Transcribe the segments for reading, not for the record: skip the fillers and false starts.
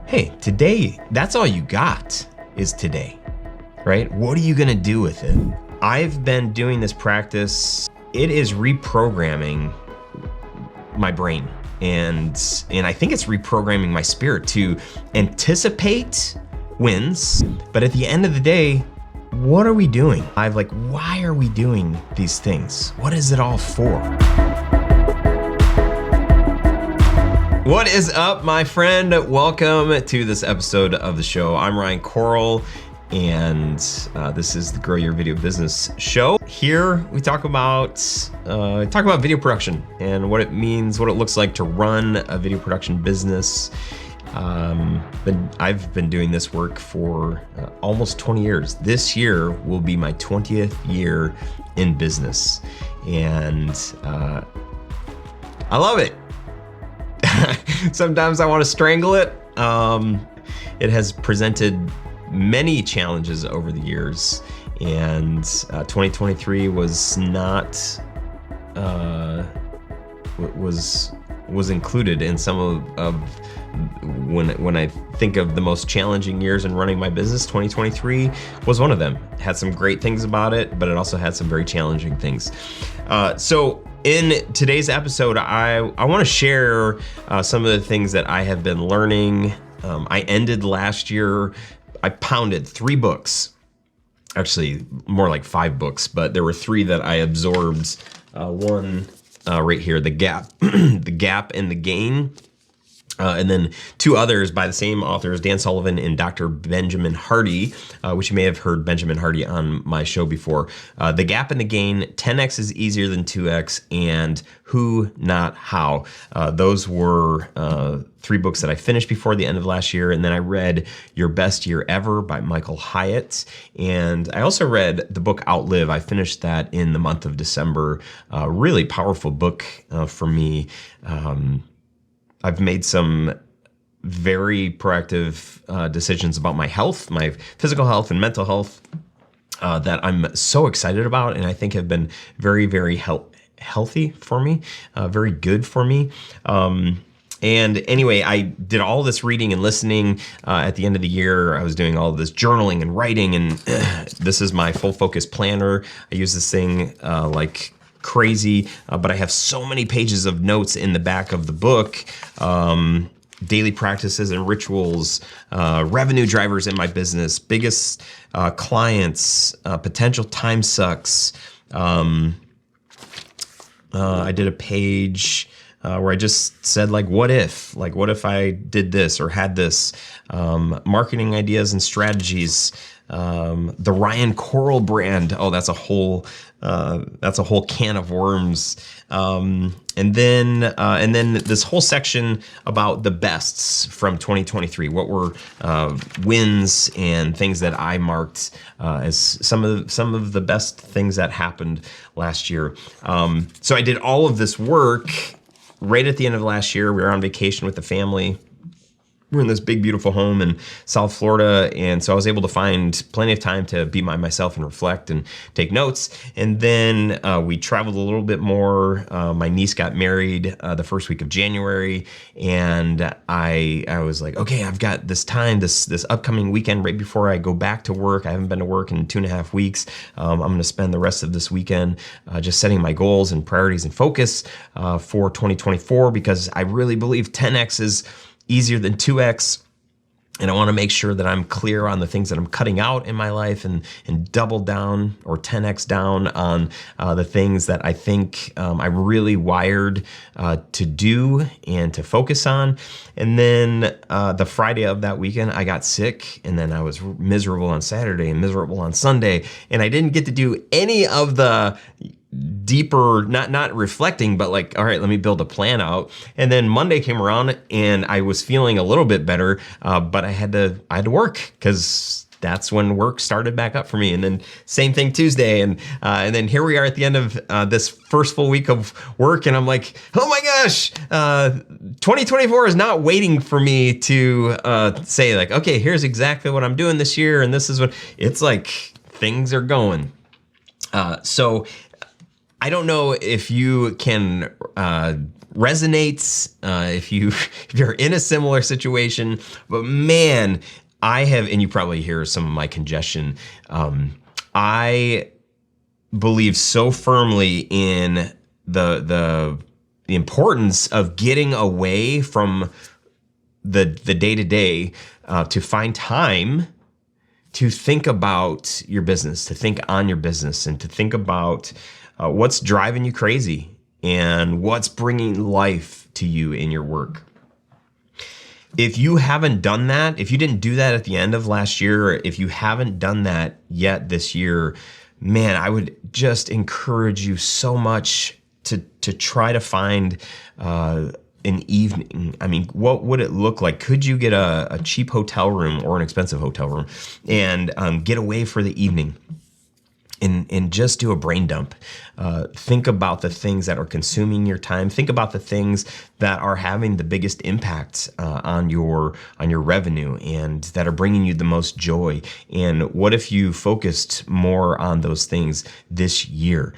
hey, today, that's all you got is today, right? What are you gonna do with it? I've been doing this practice. It is reprogramming my brain. And I think it's reprogramming my spirit to anticipate wins. But at the end of the day, what are we doing? Why are we doing these things? What is it all for? What is up, my friend? Welcome to this episode of the show. I'm Ryan Koral, and this is the Grow Your Video Business show. Here we talk about video production and what it means, what it looks like to run a video production business. I've been doing this work for almost 20 years. This year will be my 20th year in business, and I love it. Sometimes I want to strangle it. It has presented many challenges over the years, and 2023 was not was included in some of when I think of the most challenging years in running my business. 2023 was one of them. It had some great things about it, but it also had some very challenging things. So in today's episode, I want to share some of the things that I have been learning. I ended last year, I pounded 3 books, actually more like 5 books, but there were 3 that I absorbed. One right here, The Gap, The Gap and the Gain. And then 2 others by the same authors, Dan Sullivan and Dr. Benjamin Hardy, which you may have heard Benjamin Hardy on my show before. The Gap and the Gain, 10x is easier than 2x, and Who, Not How. Those were 3 books that I finished before the end of last year. And then I read Your Best Year Ever by Michael Hyatt. And I also read the book Outlive. I finished that in the month of December. Really powerful book for me. I've made some very proactive decisions about my health, my physical health and mental health, that I'm so excited about, and I think have been very, very healthy for me, very good for me. And anyway, I did all this reading and listening. At the end of the year, I was doing all this journaling and writing, and this is my full focus planner. I use this thing like crazy, but I have so many pages of notes in the back of the book, daily practices and rituals, revenue drivers in my business, biggest clients, potential time sucks. I did a page where I just said, what if I did this or had this, marketing ideas and strategies, the Ryan Koral brand. Oh, that's a whole can of worms. And then this whole section about the bests from 2023. What were wins and things that I marked as some of the best things that happened last year. So I did all of this work right at the end of last year. We were on vacation with the family. We're in this big, beautiful home in South Florida, and so I was able to find plenty of time to be by myself and reflect and take notes. And then we traveled a little bit more. My niece got married the first week of January, and I was like, okay, I've got this time, this upcoming weekend right before I go back to work. I haven't been to work in 2.5 weeks. I'm going to spend the rest of this weekend just setting my goals and priorities and focus for 2024, because I really believe 10x is easier than 2x. And I want to make sure that I'm clear on the things that I'm cutting out in my life, and double down or 10x down on the things that I think I'm really wired to do and to focus on. And then the Friday of that weekend, I got sick, and then I was miserable on Saturday and miserable on Sunday. And I didn't get to do any of the deeper, not reflecting, but all right, let me build a plan out. And then Monday came around and I was feeling a little bit better, but I had to work, because that's when work started back up for me. And then same thing Tuesday, and then here we are at the end of this first full week of work, and I'm like, oh my gosh, 2024 is not waiting for me to say okay, here's exactly what I'm doing this year, and this is what it's like. Things are going. So I don't know if you can resonates, if you're in a similar situation. But man, I have, and you probably hear some of my congestion. I believe so firmly in the importance of getting away from the day-to-day to find time to think about your business, to think on your business, and to think about what's driving you crazy and what's bringing life to you in your work. If you haven't done that, if you didn't do that at the end of last year, or if you haven't done that yet this year, man, I would just encourage you so much to try to find an evening. I mean, what would it look like? Could you get a cheap hotel room or an expensive hotel room and get away for the evening and just do a brain dump? Think about the things that are consuming your time. Think about the things that are having the biggest impact on your revenue and that are bringing you the most joy. And what if you focused more on those things this year?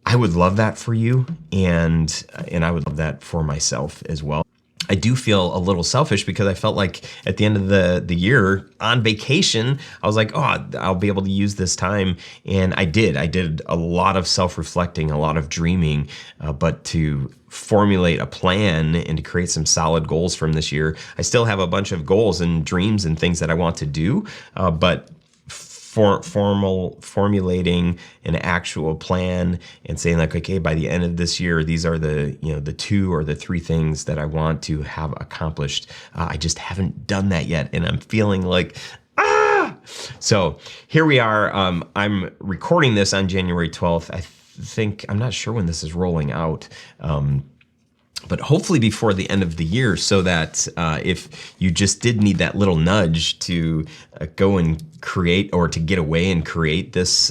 I would love that for you, and I would love that for myself as well. I do feel a little selfish because I felt like at the end of the year on vacation, I was like, oh, I'll be able to use this time. And I did. I did a lot of self-reflecting, a lot of dreaming, but to formulate a plan and to create some solid goals from this year. I still have a bunch of goals and dreams and things that I want to do, but formulating an actual plan and saying like, okay, by the end of this year, these are the 2 or the 3 things that I want to have accomplished. I just haven't done that yet, and I'm feeling like, So here we are. I'm recording this on January 12th. I'm not sure when this is rolling out. But hopefully before the end of the year, so that if you just did need that little nudge to go and create, or to get away and create this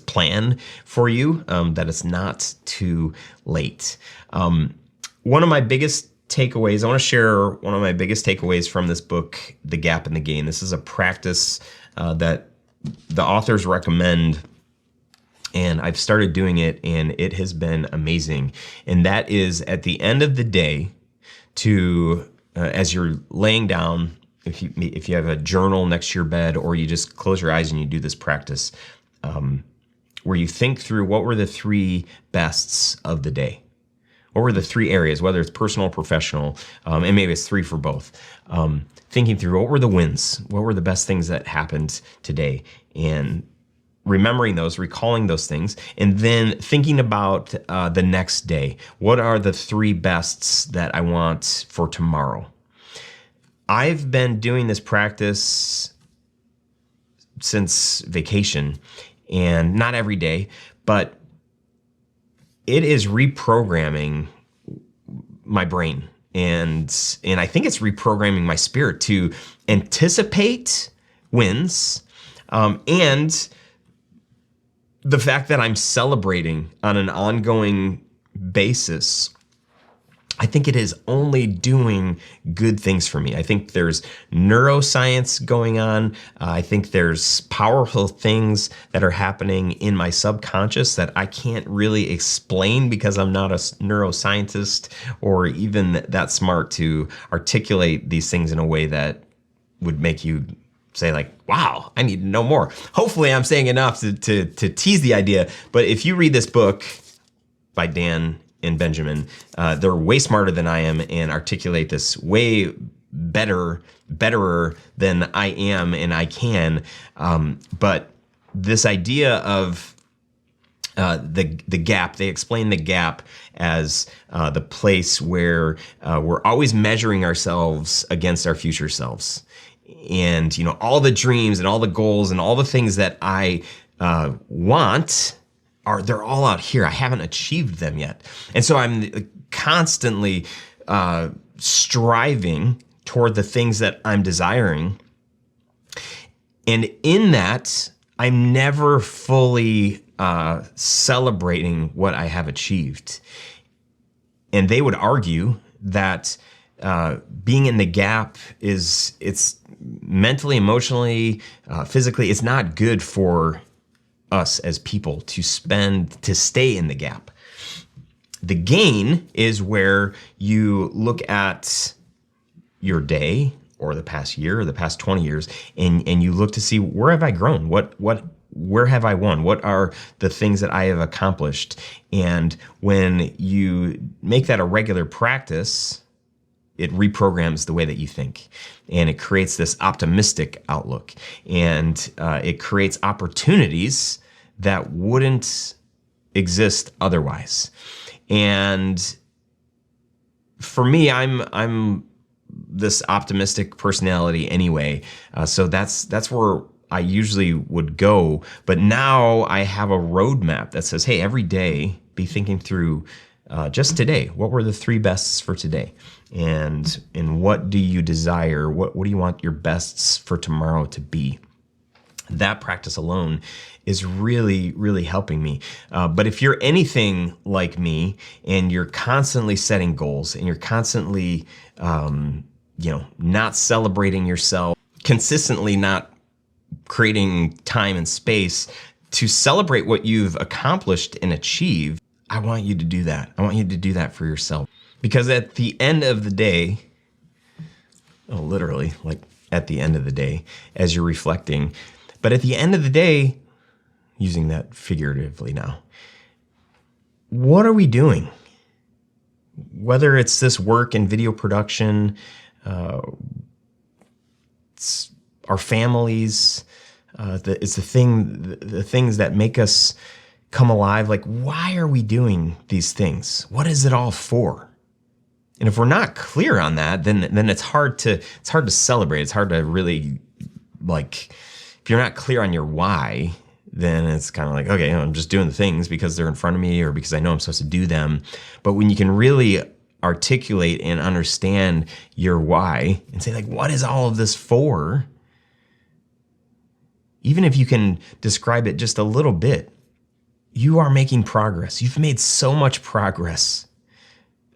plan for you, that it's not too late. One of my biggest takeaways, I want to share one of my biggest takeaways from this book, The Gap and the Gain. This is a practice that the authors recommend, and I've started doing it, and it has been amazing. And that is, at the end of the day, to as you're laying down, if you have a journal next to your bed, or you just close your eyes and you do this practice, where you think through what were the 3 bests of the day. What were the 3 areas, whether it's personal or professional, and maybe it's 3 for both. Thinking through what were the wins, what were the best things that happened today, and remembering those, recalling those things, and then thinking about the next day. What are the 3 bests that I want for tomorrow? I've been doing this practice since vacation, and not every day, but it is reprogramming my brain. And I think it's reprogramming my spirit to anticipate wins, and the fact that I'm celebrating on an ongoing basis. I think it is only doing good things for me. I think there's neuroscience going on. I think there's powerful things that are happening in my subconscious that I can't really explain because I'm not a neuroscientist or even that smart to articulate these things in a way that would make you say like, wow, I need to know more. Hopefully I'm saying enough to tease the idea. But if you read this book by Dan and Benjamin, they're way smarter than I am and articulate this way betterer than I am and I can. But this idea of the gap, they explain the gap as the place where we're always measuring ourselves against our future selves. And, all the dreams and all the goals and all the things that I want they're all out here. I haven't achieved them yet. And so I'm constantly striving toward the things that I'm desiring. And in that, I'm never fully celebrating what I have achieved. And they would argue that being in the gap it's mentally, emotionally, physically, it's not good for us as people to stay in the gap. The gain is where you look at your day or the past year or the past 20 years and you look to see, where have I grown? Where have I won? What are the things that I have accomplished? And when you make that a regular practice, it reprograms the way that you think, and it creates this optimistic outlook, and it creates opportunities that wouldn't exist otherwise. And for me, I'm this optimistic personality anyway, so that's where I usually would go. But now I have a roadmap that says, hey, every day be thinking through just today, what were the 3 bests for today? And what do you desire? What do you want your bests for tomorrow to be? That practice alone is really, really helping me. But if you're anything like me and you're constantly setting goals and you're constantly, not celebrating yourself, consistently not creating time and space to celebrate what you've accomplished and achieved, I want you to do that. I want you to do that for yourself. Because at the end of the day, literally, like at the end of the day, as you're reflecting, but at the end of the day, using that figuratively now, what are we doing? Whether it's this work in video production, it's our families, it's the things that make us come alive. Like, why are we doing these things? What is it all for? And if we're not clear on that, then it's hard to celebrate. It's hard to really, like, if you're not clear on your why, then it's kind of like, okay, I'm just doing the things because they're in front of me or because I know I'm supposed to do them. But when you can really articulate and understand your why and say, like, what is all of this for? Even if you can describe it just a little bit, you are making progress. You've made so much progress.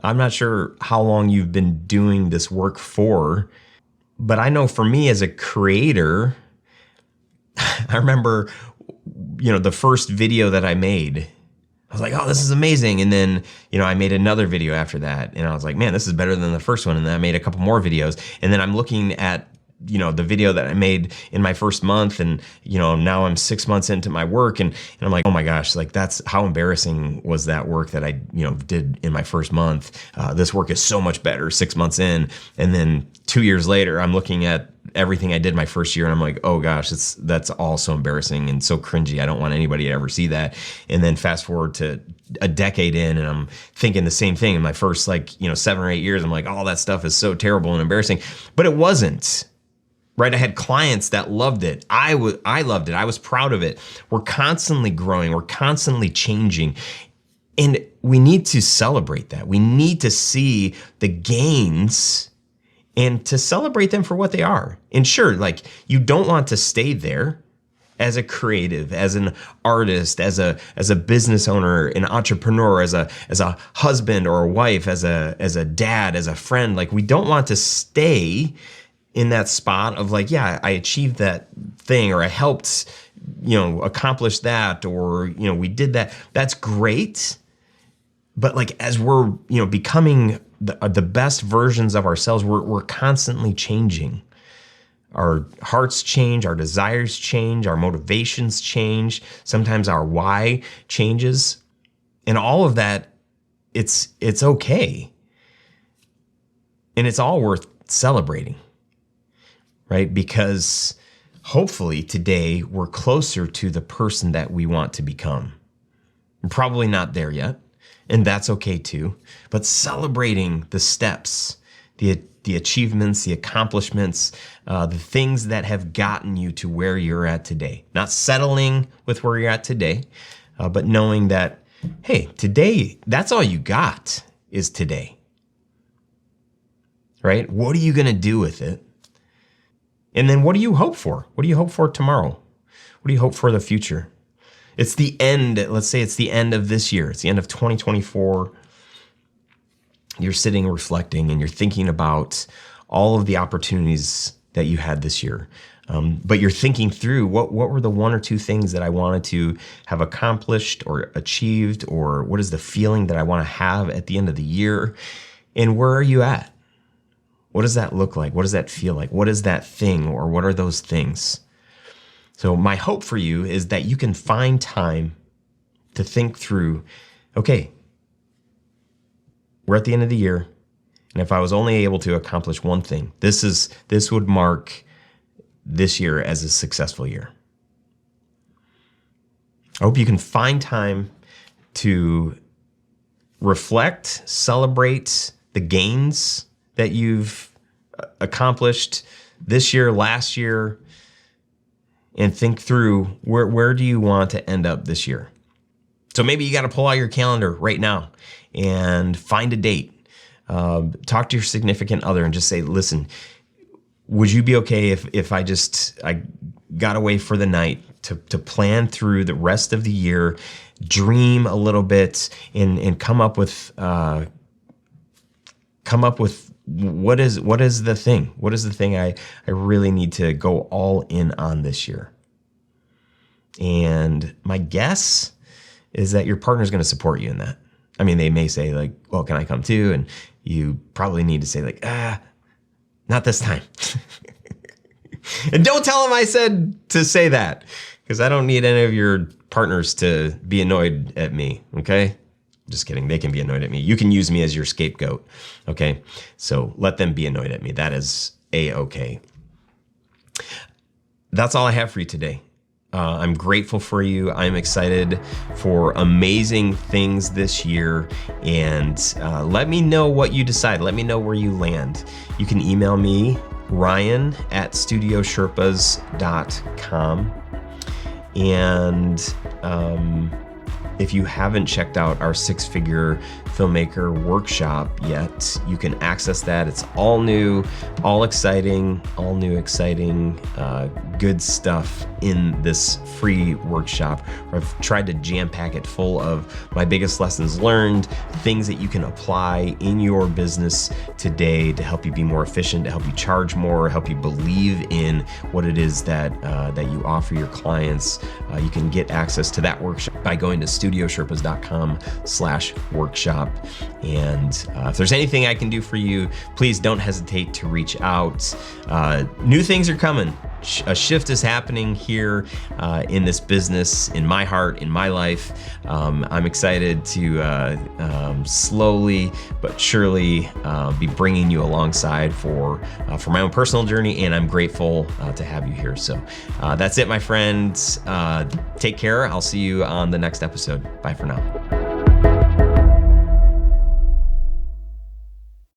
I'm not sure how long you've been doing this work for, but I know for me as a creator, I remember, the first video that I made, I was like, oh, this is amazing. And then, I made another video after that, and I was like, man, this is better than the first one. And then I made a couple more videos. And then I'm looking at, the video that I made in my first month, and, now I'm 6 months into my work, and I'm like, oh my gosh, like, that's how embarrassing was that work that I, did in my first month. This work is so much better 6 months in. And then 2 years later, I'm looking at everything I did my first year, and I'm like, oh gosh, that's all so embarrassing and so cringy. I don't want anybody to ever see that. And then fast forward to a decade in, and I'm thinking the same thing in my first 7 or 8 years. I'm like, all that stuff is so terrible and embarrassing, but it wasn't. Right? I had clients that loved it. I loved it. I was proud of it. We're constantly growing. We're constantly changing. And we need to celebrate that. We need to see the gains and to celebrate them for what they are. And sure, you don't want to stay there as a creative, as an artist, as a business owner, an entrepreneur, as a husband or a wife, as a dad, as a friend. We don't want to stay in that spot of I achieved that thing, or I helped, accomplish that, or, we did that. That's great. But as we're, becoming the best versions of ourselves, we're constantly changing. Our hearts change, our desires change, our motivations change. Sometimes our why changes. And all of that, it's okay. And it's all worth celebrating. Right? Because hopefully today we're closer to the person that we want to become. We're probably not there yet, and that's okay too. But celebrating the steps, the achievements, the accomplishments, the things that have gotten you to where you're at today. Not settling with where you're at today, but knowing that, hey, today, that's all you got is today. Right? What are you going to do with it? And then what do you hope for? What do you hope for tomorrow? What do you hope for the future? It's the end. Let's say it's the end of this year. It's the end of 2024. You're sitting reflecting and you're thinking about all of the opportunities that you had this year. But you're thinking through what were the one or two things that I wanted to have accomplished or achieved, or what is the feeling that I want to have at the end of the year? And where are you at? What does that look like? What does that feel like? What is that thing, or what are those things? So my hope for you is that you can find time to think through, okay, we're at the end of the year, and if I was only able to accomplish one thing, this would mark this year as a successful year. I hope you can find time to reflect, celebrate the gains that you've accomplished this year, last year, and think through where do you want to end up this year. So maybe you got to pull out your calendar right now and find a date. Talk to your significant other and just say, listen, would you be okay if I got away for the night to plan through the rest of the year, dream a little bit, and come up with what is the thing? What is the thing I really need to go all in on this year? And my guess is that your partner's going to support you in that. I mean, they may say like, well, can I come too? And you probably need to say like, not this time. And don't tell them I said to say that, because I don't need any of your partners to be annoyed at me, okay? Just kidding. They can be annoyed at me. You can use me as your scapegoat, okay? So let them be annoyed at me. That is A-okay. That's all I have for you today. I'm grateful for you. I'm excited for amazing things this year. And let me know what you decide. Let me know where you land. You can email me, ryan@studiosherpas.com. And if you haven't checked out our 6-figure filmmaker workshop yet, you can access that. It's all new, all exciting, good stuff in this free workshop. I've tried to jam pack it full of my biggest lessons learned, things that you can apply in your business today to help you be more efficient, to help you charge more, help you believe in what it is that you offer your clients. You can get access to that workshop by going to studiosherpas.com/workshop. And if there's anything I can do for you, please don't hesitate to reach out. New things are coming. A shift is happening here in this business, in my heart, in my life. I'm excited to slowly but surely be bringing you alongside for my own personal journey, and I'm grateful to have you here. So that's it, my friends. Take care. I'll see you on the next episode. Bye for now.